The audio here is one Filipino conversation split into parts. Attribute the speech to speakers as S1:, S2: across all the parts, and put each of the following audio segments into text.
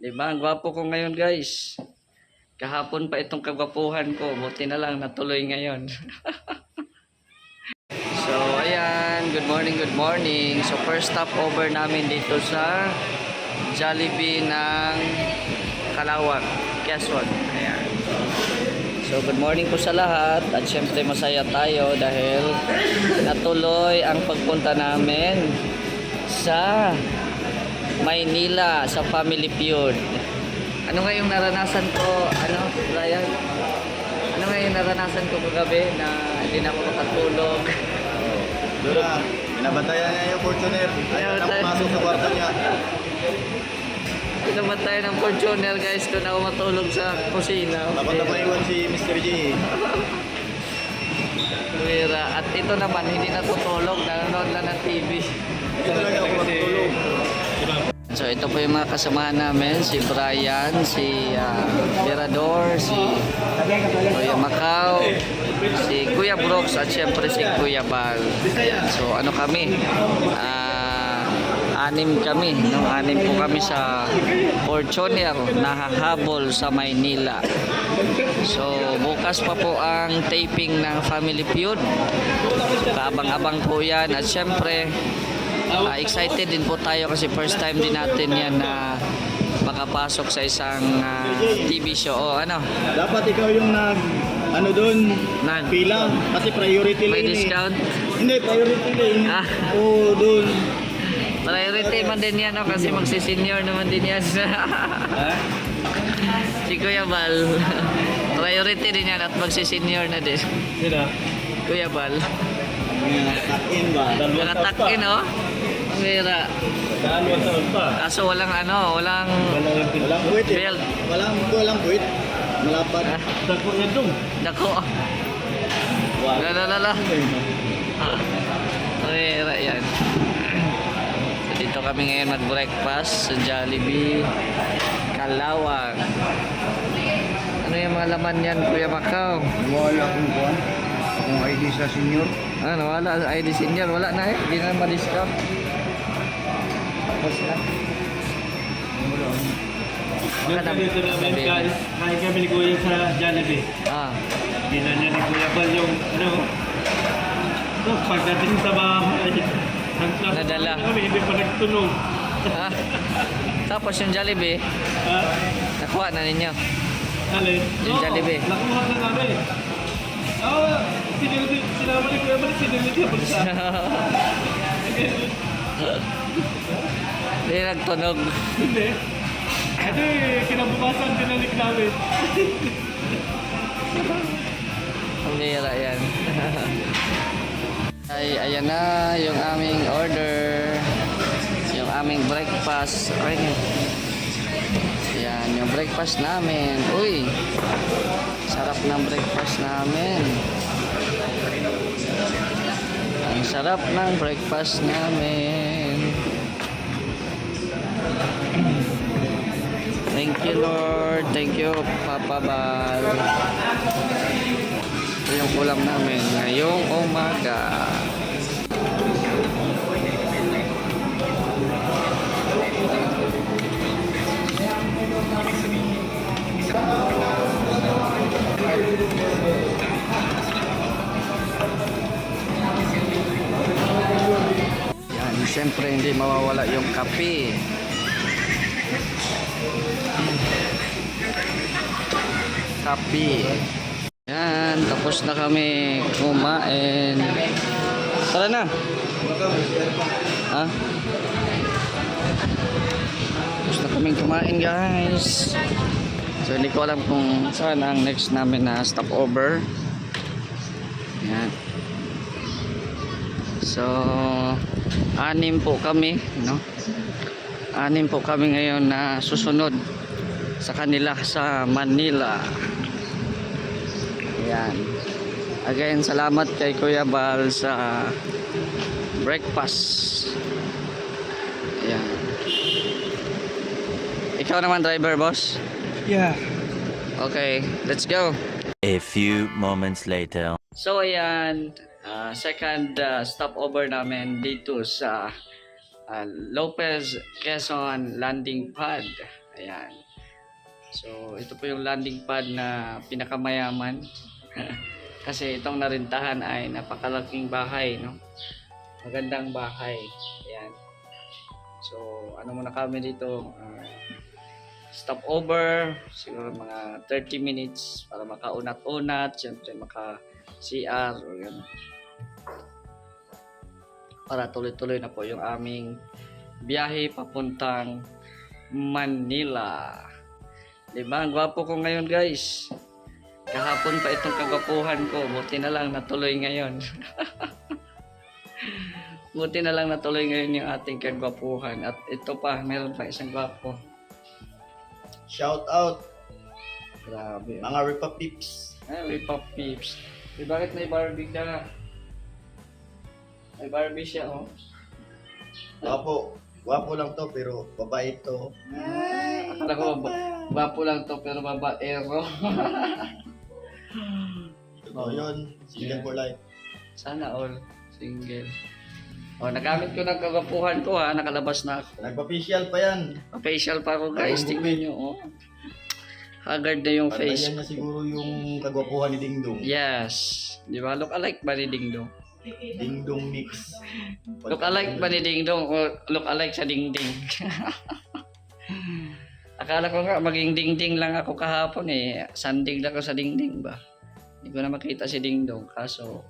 S1: Diba? Ang gwapo ko ngayon, guys. Kahapon pa itong kagwapuhan ko. Buti na lang natuloy ngayon. So, ayan. Good morning, good morning. So, first stop over namin dito sa Jollibee ng Calawag, Quezon. Ayan. So, good morning po sa lahat. At syempre masaya tayo dahil natuloy ang pagpunta namin sa Maynila sa Family Feud. Ano nga yung naranasan ko, Ryan? Ano nga yung naranasan ko kagabi na hindi na ako makatulog?
S2: Doon na, binabantayan niya yung Fortuner. Ayaw na pumasok sa kwarto niya.
S1: Pinamatay ng Fortuner, guys. Doon ako matulog sa kusina.
S2: Dapat na maiwan si Mr. J.
S1: Tuwira. At ito naman, hindi natutulog. Nanonood lang ng TV.
S2: Ito talaga ako matutulog.
S1: So ito po yung mga kasamahan namin, si Brian, si Mirador, si Kuya Macau, si Kuya Brooks at syempre si Kuya Bal. Ayan. So ano kami, anim kami, no? Anim po kami sa Fortuner na hahabol sa Maynila. So bukas pa po ang taping ng Family Feud. Kaabang-abang po yan at syempre excited din po tayo kasi first time din natin yan na makapasok sa isang TV show o ano.
S2: Dapat ikaw yung doon, pila. Kasi priority
S1: May
S2: lane
S1: discount?
S2: Hindi, priority lane. Oo, doon.
S1: Priority man din yan kasi magsisenior naman din yan. Si Kuya Bal. Priority din yan at magsisenior na din.
S2: Sila?
S1: Kuya Bal.
S2: Nakatak-in ba?
S1: Nakatak-in Mira.
S2: Dalawang taon pa.
S1: Kaso walang walang
S2: puwit eh.
S1: belt.
S2: Walang puwit. Malapad. Dako na dong.
S1: Dako. Lala. Mira yan. So, dito kami ngayon mag-breakfast sa Jollibee Calawag. Ano yung mga laman yan, Kuya Macau?
S2: Wala akong kuwan. Akong ID sa senior.
S1: Wala ID senior, wala na eh. Hindi na ma-discount. Tapos na.
S3: Kain kami ni Kuya sa Jollibee. Ginan niya ni Kuya Bal yung pagdating sa bahay.
S1: Nadala.
S3: Kami hindi pa nagtunog.
S1: Tapos yung Jollibee, nakuha na ninyo.
S3: Alin?
S1: Yung Jollibee.
S3: Nakuha na namin. Sinama ni Kuya Bal, sinilid niya pala sa
S1: Hindi nagtunog.
S3: Hindi. Kasi kinabukasan dinalik namin.
S1: Ang bira yan. Ayan na yung aming order. Yung aming breakfast. Ayan, yung breakfast namin. Uy! Sarap ng breakfast namin. Ang sarap ng breakfast namin. Thank you, Lord. Thank you, Papa Bal. Ito yung ulam namin ngayong umaga. Yan, siyempre hindi mawawala yung kape. Kape. Yan, tapos na kami kumain. Tara na. Tapos na kaming kumain, guys. So hindi ko alam kung saan ang next namin na stopover. Yan. So anim po kami, no? Anim po kami ngayon na susunod sa kanila sa Manila. Ayan. Again, salamat kay Kuya Bal sa breakfast. Ayan. Ikaw naman driver, boss?
S2: Yeah.
S1: Okay, let's go.
S4: A few moments later.
S1: So ayan, second stopover namin dito sa Lopez Quezon landing pad. Ayan. So, ito po yung landing pad na pinakamayaman. Kasi itong narintahan ay napakalaking bahay, no? Magandang bahay. Ayan. So, ano muna kami dito? Stop over. Siguro mga 30 minutes para makaunat-unat. Siyempre, maka-CR. O yan. Para tuloy-tuloy na po yung aming biyahe papuntang Manila. Diba? Ang gwapo ko ngayon, guys. Kahapon pa itong kagwapuhan ko. Buti na lang natuloy ngayon. Buti na lang natuloy ngayon yung ating kagwapuhan. At ito pa, meron pa isang gwapo.
S2: Shout out
S1: Grabe.
S2: mga Ripa Pips.
S1: Ay, may pop peeps. Bakit may Barbie ka? May Barbie siya, oh.
S2: Gwapo lang to pero babae to.
S1: Akala ko, gwapo lang to pero babaero.
S2: Ito yun, single for life.
S1: Sana all single. Oh, nagamit ko ng kagwapuhan ko ha, nakalabas na ako.
S2: Nagpa-facial pa yan.
S1: Facial pa ako guys, tingnan nyo, oh. Haggard na yung face.
S2: Pantayan na siguro yung kagwapuhan ni Dingdong.
S1: Yes. Di ba? Look alike ba ni Dingdong?
S2: Dingdong mix.
S1: Look alike ba ni Dingdong o look alike sa Dingding? Akala ko nga maging Dingding lang ako kahapon eh. Sandig lang ako sa Dingding ba? Hindi ko na makita si Dingdong. Kaso,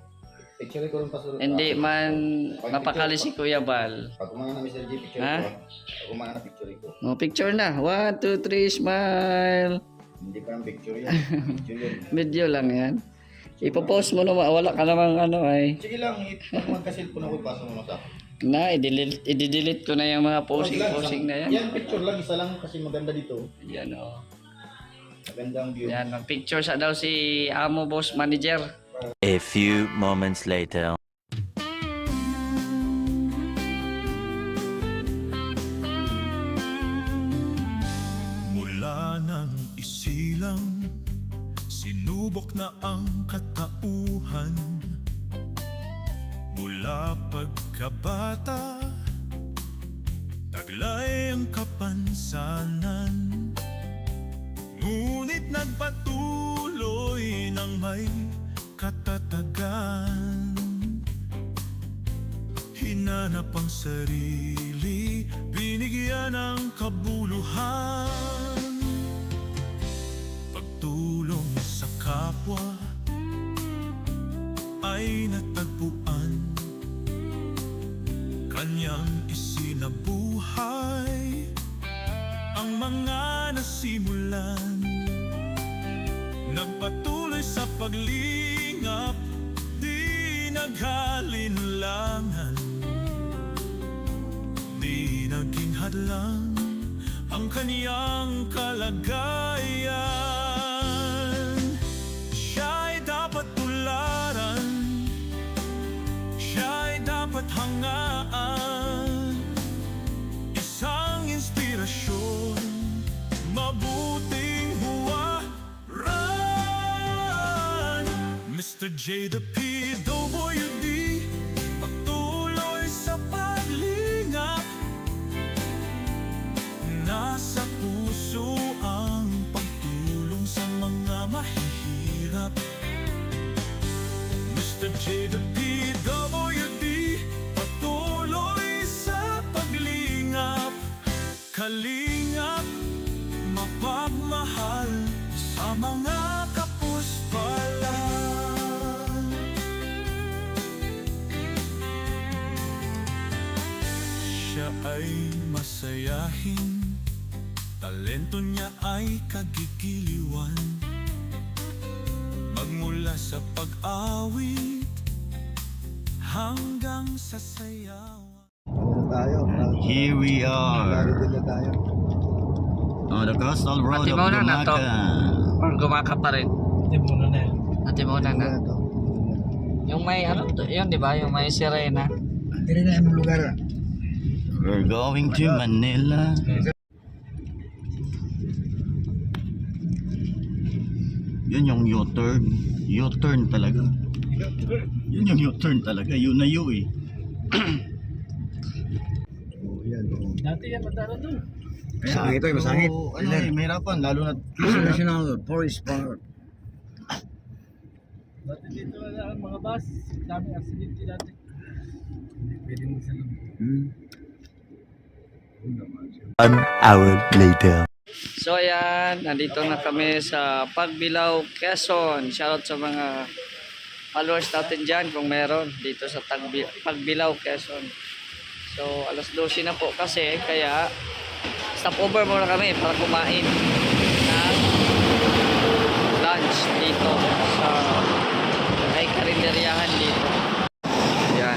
S2: Picture ko rin pa sa...
S1: hindi man mapakali si Kuya Bal.
S2: Pag kumanga na Mr. G, picture
S1: Ha?
S2: ko. Pag kumanga na picture ko.
S1: Oh, picture na. 1, 2, 3, smile.
S2: Hindi pa yung picture yan. Picture yun.
S1: Video lang yan. Ipopost mo naman. Wala ka namang ano ay.
S2: Sige lang, pag magka-cellphone ako, ipasa mo na sa akin.
S1: Na, i-delete ko na yung mga posing na yan.
S2: Yan, picture lang. Isa lang kasi maganda dito.
S1: Yan o.
S2: Magandang view.
S1: Yan, mag-picture sa daw si Amo Boss Manager.
S4: A few moments later.
S5: Mula nang isilang, sinubok na ang katauhan. Mula pagkabata, taglay ang kapansanan. Ngunit nagpatuloy ng may katatagan. Hinanap ang sarili, binigyan ng kabuluhan. Pagtulong sa kapwa ay natagpuan. Kanyang isinabuhay ang mga nasimulan. Nagpatuloy sa paglingap, di naghalinlangan. Di naging hadlang ang kaniyang kalagayan. Siya'y dapat tularan, siya'y dapat hangaan. Isang inspirasyon, mabuting huwaran. Mr. J, the PWD, patuloy sa paglingap. Nasa puso ang pagtulong sa mga mahihirap. Mr. J, the PWD, patuloy sa paglingap. Kalingap, mapagmahal sa mga kapuspalan. Siya ay masayahin, talento niya ay kagigiliwan. Magmula sa pag-awit hanggang sa sayaw.
S2: Here we are on the coastal road of
S1: Muna na to.
S2: Lumaca.
S1: Or gumaka pa rin.
S3: Ate muna na yan.
S1: Ate muna na. Yung may ano to, yun di ba? Yung may sirena.
S2: We're going to Manila. Yun yung U-turn. U-turn talaga. Yun yung U-turn talaga. Yun na yun eh.
S3: Dati yan, matara doon.
S2: Masangit ito, masangit. Ano mahirapan, lalo na National Forest Park.
S3: Dati dito ang mga bus, dami aksidente dati. Pwede mo sa
S4: One hour later.
S1: So ayan, nandito na kami sa Pagbilao, Quezon. Shoutout sa mga followers natin dyan kung meron dito sa Pagbilao, Quezon. So alas 12 na po kasi, kaya stop over muna kami para kumain ng lunch dito sa may karinderyahan dito. Ayan.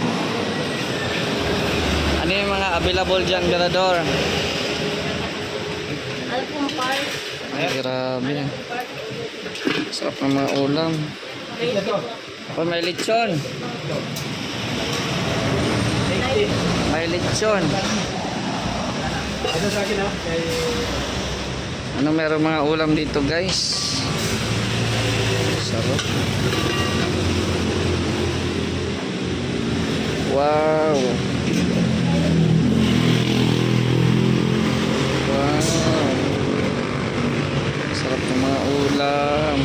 S1: Ano yung mga available dyan, Ganador? Ay, grabe. Sarap ng mga ulam. Oh, may lechon. May lechon.
S3: Ito sa akin ha.
S1: Ano meron mga ulam dito, guys? Sarap. Wow. Wow. Sarap ng mga ulam.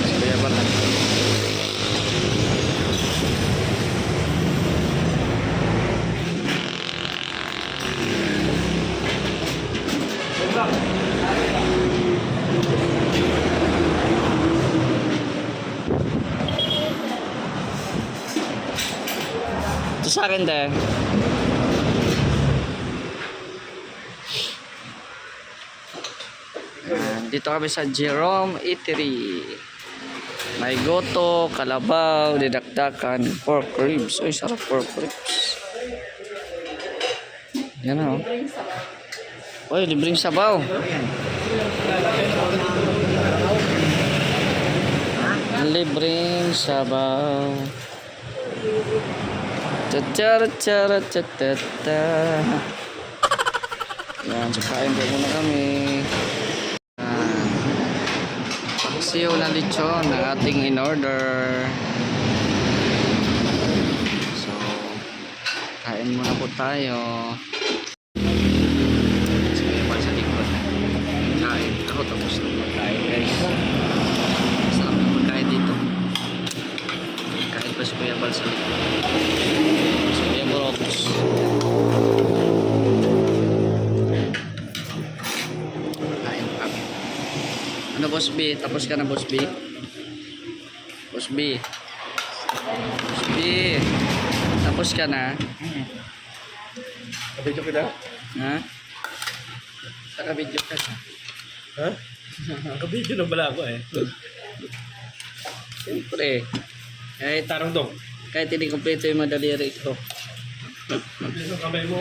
S1: Saya banget. Ito sa akin, te. Dito kami sa Jerome Eatery. May goto, kalabaw, didakdakan, pork ribs. Uy, sarap pork ribs. Yan o. Uy, libreng sabaw. Libreng sabaw. Tata. Yan, so kain po muna kami. Paksiw na lechon na ating in order. So, kain muna po tayo. So, yung pa sa likod. Kain. Ako tapos na magkain, guys. Sarap na magkain dito. Kain pa si Kuya Bal sa likod. Si Kuya Borocos. Kain pa kami. Ano, Boss B? Tapos ka na, Boss B? Boss B? Boss B? Tapos ka na?
S3: Kapito kita?
S1: Ha? Saka-video ka na.
S3: Ha? Kabidyo na pala ako eh.
S1: Siyempre. Kahit,
S3: Tarong dong.
S1: kahit hindi kompleto yung mga daliri ko.
S3: Ano kamay mo?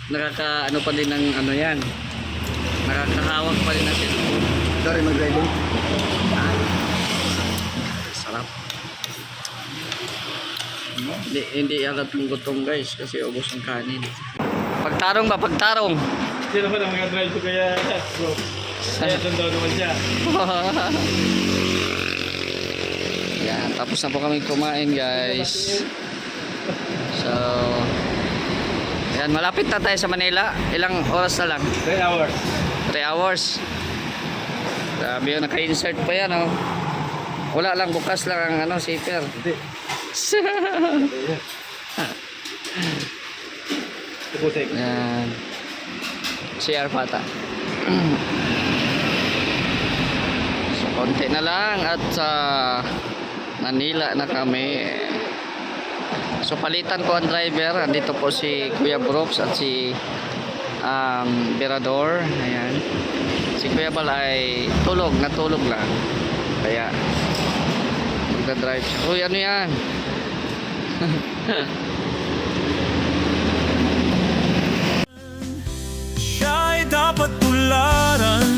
S1: Nakaka, ano pa din ng ano yan. Nakakahawak pa din natin.
S2: Sorry, mag-driving.
S1: Sarap. Hindi alat ng gutom, guys, kasi ubos ang kanin. Pagtarong ba? Pagtarong!
S3: Hindi naman ang mag-drive ko kaya bro. Kaya doon naman siya.
S1: Yan, tapos na po kami kumain, guys. So, yan, malapit na tayo sa Manila. Ilang oras na lang?
S3: 3 hours.
S1: 3 hours. Grabe yun, naka-insert pa yan, oh. Wala lang, bukas lang ang ano, zipper.
S3: Hindi. Tubutik.
S1: Yan. CR pata. So, konti na lang at sa Manila na kami. So, palitan ko ang driver. Andito po si Kuya Brooks at si Berador. Ayan. Si Kuya Bal ay natulog lang. Kaya magdadrive siya. Uy, ano yan?
S5: Siya'y dapat tularan